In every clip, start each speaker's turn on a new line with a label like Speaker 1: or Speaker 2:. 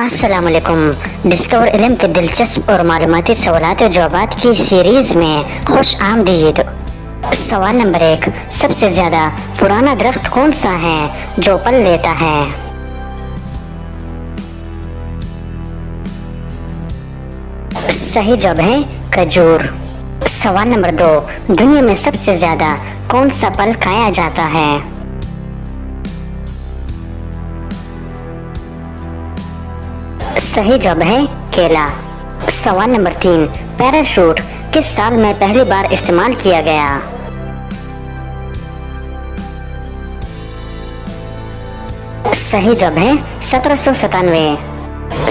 Speaker 1: अस्सलामुअलैकुम। डिस्कवर इल्म के दिलचस्प और मालूमाती सवालात और जवाबात की सीरीज में खुश आमदीद। सवाल नंबर 1, सबसे ज्यादा पुराना दरख्त कौन सा है जो फल लेता है? सही जवाब है खजूर। सवाल नंबर 2, दुनिया में सबसे ज्यादा कौन सा फल खाया जाता है? सही जवाब है केला। सवाल नंबर 3, पैराशूट किस साल में पहली बार इस्तेमाल किया गया? सही जवाब है 1797।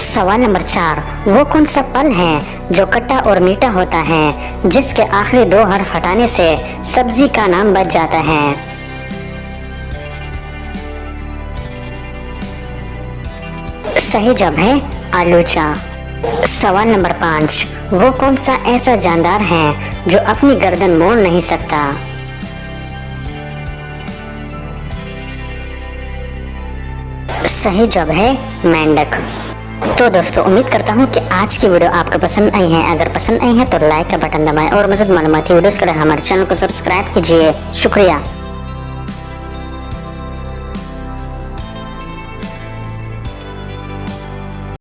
Speaker 1: सवाल नंबर 4, वो कौन सा फल है जो खट्टा और मीठा होता है जिसके आखिरी 2 हर्फ हटाने से सब्जी का नाम बच जाता है? सही जवाब है आलूचा। सवाल नंबर 5, वो कौन सा ऐसा जानदार है जो अपनी गर्दन मोड़ नहीं सकता? सही जवाब है मेंढक। तो दोस्तों, उम्मीद करता हूँ कि आज की वीडियो आपको पसंद आई है। अगर पसंद आई है तो लाइक का बटन दबाएं और मज़ीद मालूमाती वीडियोस के लिए हमारे चैनल को सब्सक्राइब कीजिए। शुक्रिया।